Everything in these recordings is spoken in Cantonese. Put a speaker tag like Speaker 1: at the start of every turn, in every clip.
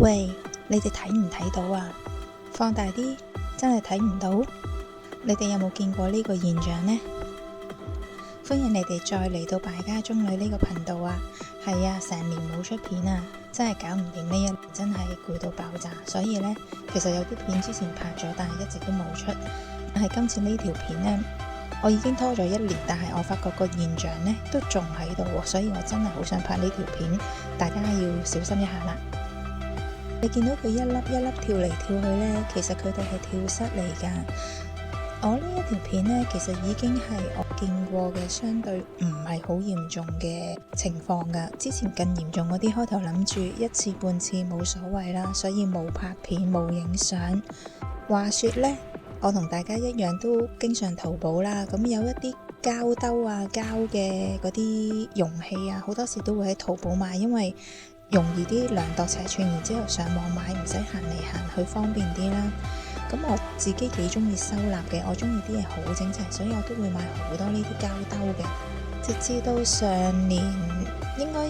Speaker 1: 喂，你哋睇唔睇到啊？放大啲，真係睇唔到。你哋有冇見過呢個現象呢？歡迎你哋再嚟到敗家中女呢個頻道啊！係啊，成年冇出片啊，真係搞唔掂呢一年，真係攰到爆炸。所以呢，其實有啲片之前拍咗，但係一直都冇出。但係今次呢條片呢，我已經拖咗1年，但係我發覺個現象呢都仲喺度喎，所以我真係好想拍呢條片，大家要小心一下啦。你見到佢一粒一粒跳嚟跳去呢，其實佢哋係跳蚤嚟㗎。我呢一條片呢，其實已經係我見過嘅相對唔係好嚴重嘅情況㗎。之前更嚴重嗰啲，開頭諗住一次半次冇所謂啦，所以冇拍片冇影相。話說呢，我同大家一樣都經常淘寶啦，咁有一啲膠兜啊、膠嘅嗰啲容器啊，好多時都會喺淘寶買，因為容易啲量度尺寸，然之後上網買，唔使行嚟行去，方便啲啦。咁我自己幾中意收納嘅，我中意啲嘢好整齊，所以我都會買好多呢啲膠兜嘅。直至到上年應該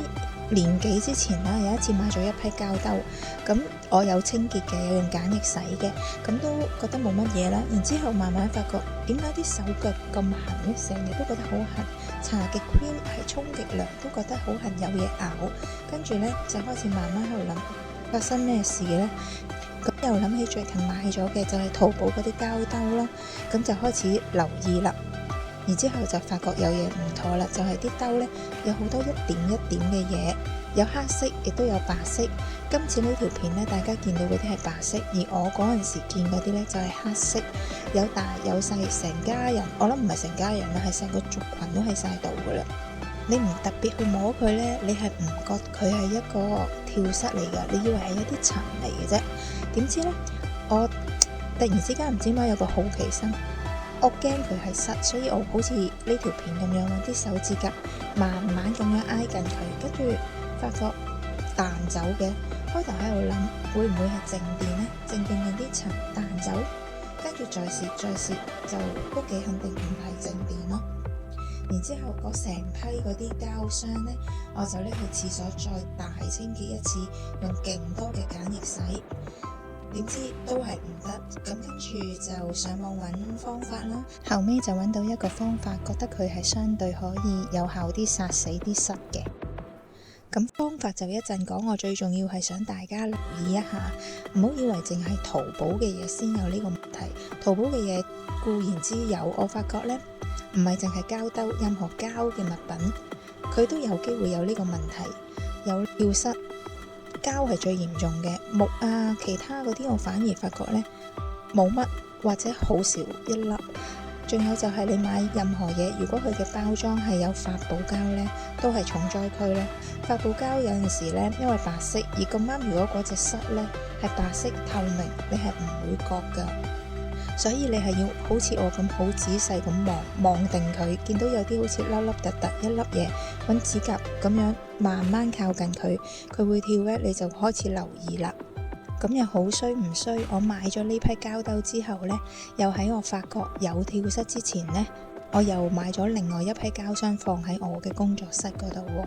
Speaker 1: 年幾之前啦，有一次買咗一批膠兜，咁我有清潔嘅，有用梘液洗嘅，咁都覺得冇乜嘢啦。然之後慢慢發覺點解啲手腳咁痕咧，成日都覺得好痕，搽極 cream 係沖極涼都覺得好痕，有嘢咬。跟住呢，就開始慢慢喺度諗發生咩事呢？咁又諗起最近買咗嘅就係淘寶嗰啲膠兜啦，咁就開始留意啦。然之後就發覺有嘢唔妥啦，就係啲兜呢，有好多一點一點嘅嘢，有黑色亦都有白色。今次呢條片呢，大家見到嗰啲係白色，而我嗰陣時見嗰啲呢，就係黑色，有大有細，成家人，我諗唔係成家人啦，係成個族群都喺晒度噶啦。你唔特別去摸佢呢，你係唔覺佢係一個跳蚤嚟噶，你以為係一啲塵嚟嘅啫。點知呢，我突然之間唔知點解有個好奇心，我驚佢係虱，所以我好似呢條片咁樣，揾啲手指甲慢慢咁樣挨近佢，跟住發覺彈走嘅。開頭喺度諗會唔會係靜電呢？靜電令啲塵彈走，跟住再試，就都幾肯定唔係靜電咯。然之後嗰成批嗰啲膠箱呢，我就拎去廁所再大清潔一次，用勁多嘅梘液洗。點知都係唔得，咁跟住就上網揾方法啦。後尾就揾到一個方法，覺得佢係相對可以有效啲殺死啲虱嘅。咁方法就一陣講，我最重要係想大家留意一下，唔好以為淨係淘寶嘅嘢先有呢個問題。淘寶嘅嘢固然之有，我發覺呢，唔係淨係膠兜，任何膠嘅物品佢都有機會有呢個問題，有跳蚤。膠係最嚴重嘅，木啊其他嗰啲我反而發覺呢冇乜或者好少一粒。仲有就係你買任何嘢，如果佢嘅包裝係有發泡膠呢，都係重災區咯。發泡膠有陣時呢，因為白色，而咁啱如果嗰隻虱呢係白色透明，你係唔會覺噶。所以你係要好似我咁好仔細咁望定佢，見到有啲好似凹凹凸凸一粒嘢，揾指甲咁樣慢慢靠近佢，佢會跳嘅，你就開始留意啦。咁又好衰唔衰？我買咗呢批膠兜之後呢，又喺我發覺有跳蚤之前呢，我又買咗另外一批膠箱放喺我嘅工作室嗰度喎，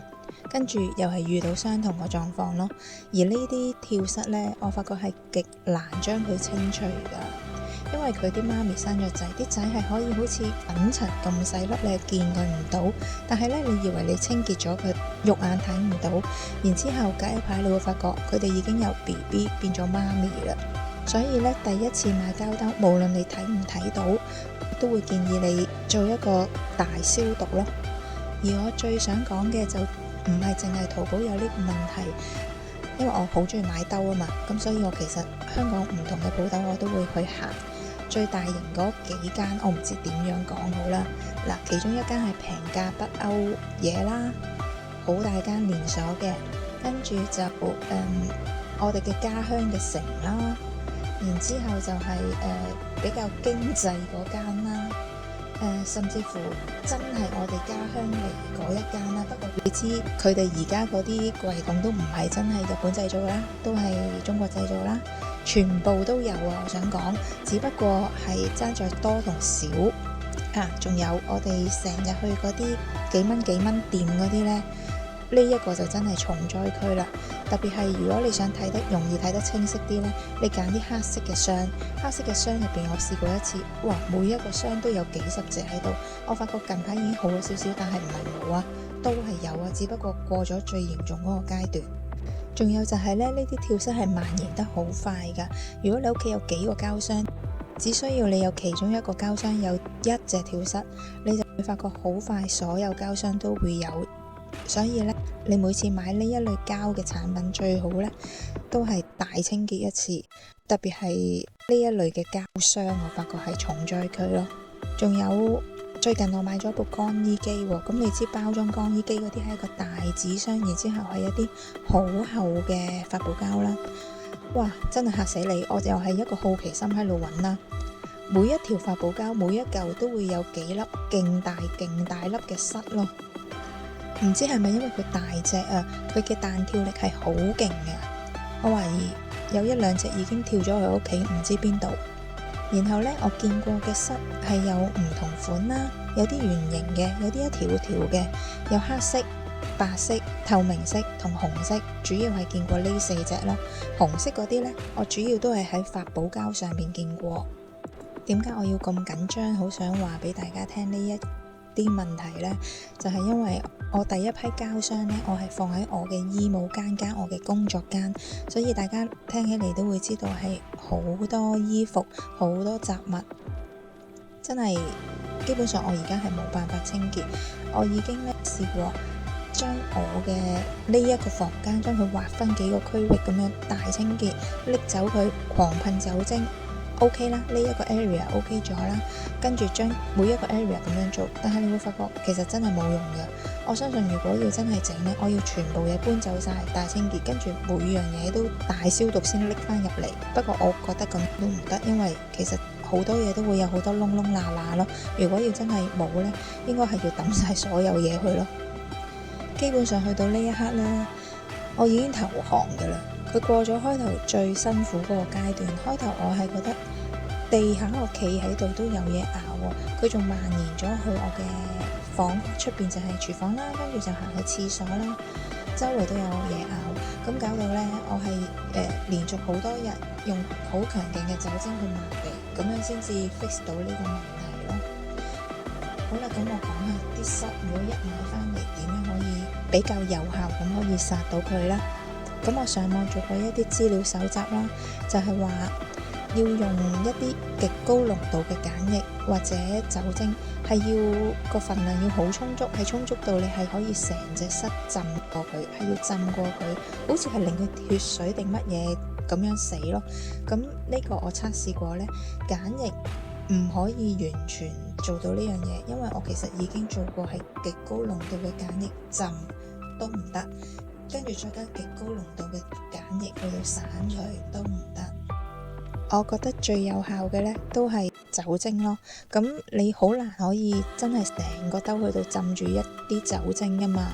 Speaker 1: 跟住又係遇到相同嘅狀況咯。而呢啲跳蚤呢，我發覺係極難將佢清除㗎，因為佢啲媽咪生咗仔，啲仔係可以好似粉塵咁細粒，你見佢唔到，但係呢，你以為你清潔咗佢，肉眼睇唔到，然之後隔一排你會發覺佢哋已經由 BB 變咗媽咪啦。所以呢，第一次買膠兜，無論你睇唔睇到，都會建議你做一個大消毒咯。而我最想講嘅就唔係淨係淘寶有呢個問題，因為我好中意買兜啊嘛，咁所以我其實香港唔同嘅鋪頭我都會去行。最大型嗰幾間我唔知點樣講好啦。嗱，其中一間係平價北歐嘢啦，好大間連鎖嘅，跟住就我哋嘅家鄉嘅城啦，然之後就係比較經濟嗰間啦，甚至乎真係我哋家鄉嚟嗰一間啦。不過你知佢哋而家嗰啲櫃桶都唔係真係日本製造啦，都係中國製造啦。全部都有啊！我想講，只不過係爭在多同少啊。仲有我哋成日去嗰啲幾蚊店嗰啲呢，呢一個就真係重災區啦。特別係如果你想睇得容易睇得清晰啲呢，你揀啲黑色嘅箱，黑色嘅箱入邊我試過一次，哇，每一個箱都有幾十隻喺度。我發覺近排已經好咗少少，但係唔係冇啊，都係有啊，只不過過咗最嚴重嗰個階段。仲有就係咧，呢啲跳蚤係蔓延得好快噶。如果你屋企有幾個膠箱，只需要你有其中一個膠箱有一隻跳蚤，你就會發覺好快所有膠箱都會有。所以咧，你每次買呢一類膠嘅產品，最好咧都係大清潔一次。特別係呢一類嘅膠箱，我發覺係重災區咯。仲有最近我買咗部乾衣機喎，咁你知包裝乾衣機嗰啲係一個大紙箱，然之後係一啲好厚嘅發泡膠啦。哇，真係嚇死你！我又係一個好奇心喺度揾啦。每一條發泡膠，每一嚿都會有幾粒勁大粒嘅塞咯。唔知係咪因為佢大隻啊，佢嘅彈跳力係好勁嘅。我懷疑有一兩隻已經跳咗去屋企唔知邊度。然後呢，我見過嘅塞係有唔同款啦，有啲圓形嘅，有啲一條條嘅，有黑色、白色、透明色同紅色，主要係見過呢四隻啦。紅色嗰啲呢，我主要都係喺發泡膠上面見過。點解我要咁緊張，好想話俾大家聽呢一啲問題呢？就係因為我第一批膠箱呢，我係放喺我嘅衣帽間加我嘅工作間，所以大家聽起嚟都會知道係好多衣服、好多雜物，真係基本上我而家係冇辦法清潔。我已經呢試過將我嘅呢一個房間將佢劃分幾個區域咁樣大清潔，拎走佢，狂噴酒精。OK 啦，呢一個 area OK 咗啦，跟住將每一個 area 咁樣做，但係你會發覺其實真係冇用嘅。我相信如果要真係整呢，我要全部嘢搬走晒，大清潔，跟住每樣嘢都大消毒先拎翻入嚟。不過我覺得咁都唔得，因為其實好多嘢都會有好多窿窿罅罅咯。如果要真係冇呢，應該係要抌晒所有嘢去咯。基本上去到呢一刻呢，我已經投降噶啦。佢過咗開頭最辛苦嗰個階段，開頭我係覺得地下我企喺度都有嘢咬喎，佢仲蔓延咗去我嘅房出邊，就係廚房啦，跟住就行去廁所啦，周圍都有嘢咬，咁搞到呢，我係連續好多日用好強勁嘅酒精去抹地，咁樣先至 fix 到呢個問題咯。好啦，咁我講下啲虱，如果一買翻嚟點樣可以比較有效咁可以殺到佢啦。咁我上網做過一啲資料搜集啦，就係話要用一啲極高濃度嘅鹼液或者酒精，係要個份量要好充足，係充足到你係可以成隻虱浸過佢，係要浸過佢，好似係令佢血水定乜嘢咁樣死咯。咁呢個我測試過呢，鹼液唔可以完全做到呢樣嘢，因為我其實已經做過係極高濃度嘅鹼液浸都唔得。跟住再加極高濃度嘅鹼液去到散佢都唔得。我覺得最有效嘅呢都係酒精咯。咁你好難可以真係成個兜去到浸住一啲酒精噶嘛。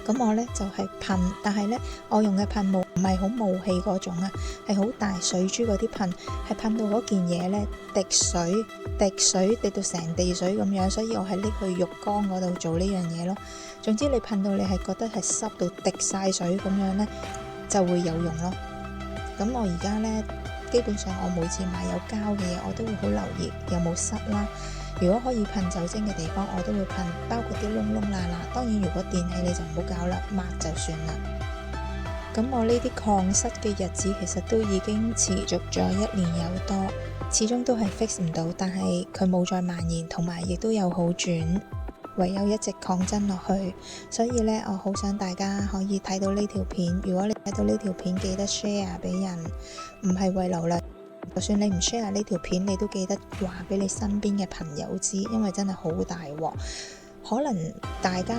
Speaker 1: 咁我呢就係噴，但係呢我用嘅噴霧唔係好霧氣嗰種啊，係好大水珠嗰啲噴，係噴到嗰件嘢呢滴水滴到成地水咁樣，所以我係拎去浴缸嗰度做呢樣嘢咯。總之你噴到你係覺得係濕到滴晒水咁樣呢，就會有用咯。咁我而家呢，基本上我每次買有膠嘅嘢，我都會好留意有冇虱啦。如果可以噴酒精嘅地方，我都會噴，包括啲窿窿罅罅。當然如果電器你就唔好搞啦，抹就算啦。咁我呢啲抗虱嘅日子其實都已經持續咗1年有多，始終都係 fix 唔到，但係佢冇再蔓延，同埋亦都有好轉，唯有一直抗爭落去。所以呢，我好想大家可以睇到呢條片，如果你睇到呢條片，記得 share 俾人，唔係為流量。就算你唔 share 呢條片，你都記得話俾你身邊嘅朋友知，因為真係好大鑊。可能大家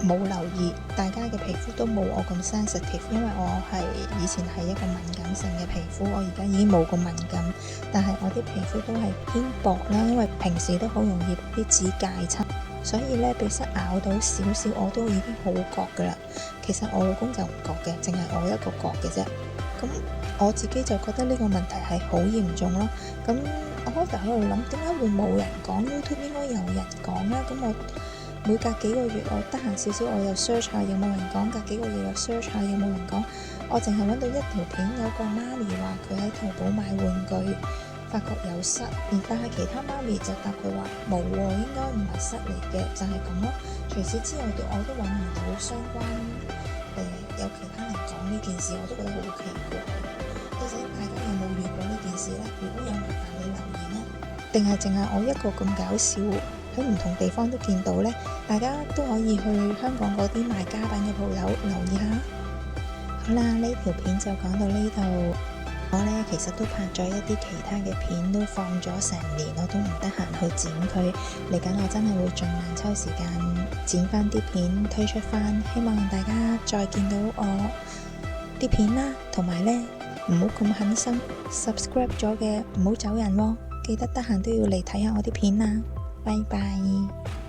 Speaker 1: 冇留意，大家嘅皮膚都冇我咁 sensitive， 因為我係以前係一個敏感性嘅皮膚，我而家已經冇咁敏感，但係我啲皮膚都係偏薄啦，因為平時都好容易啲指戒親，所以呢，被虱咬到少少我都已經好覺噶啦。其實我老公就唔覺嘅，淨係我一個覺嘅啫。咁我自己就覺得呢個問題係好嚴重咯。咁我開頭喺度諗，點解會冇人講？ YouTube 應該有人講啦。咁我每隔幾個月我得閒少少，我又 search 下有冇人講，隔幾個月又 search 下有冇人講。我淨係揾到一條片，有個媽咪話佢喺淘寶買玩具，發覺有虱，但係其他媽咪就答佢話冇喎，應該唔係虱嚟嘅，就係咁咯。除此之外，我都揾唔到相關有其他人講呢件事，我都覺得好奇怪。到底大家有冇遇過呢件事呢？如果有，麻煩你留言啦。定係淨係我一個咁搞笑，喺唔同地方都見到呢？大家都可以去香港嗰啲賣家品嘅鋪頭留意下。好啦，呢條片就講到呢度。我呢其實都拍咗一啲其他嘅片，都放咗成年，我都唔得閒去剪佢。嚟緊我真係會盡量抽時間剪翻啲片推出翻，希望大家再見到我啲片啦。同埋呢，唔好咁狠心 subscribe 咗嘅唔好走人喎，記得得閒都要嚟睇下我啲片啦。拜拜。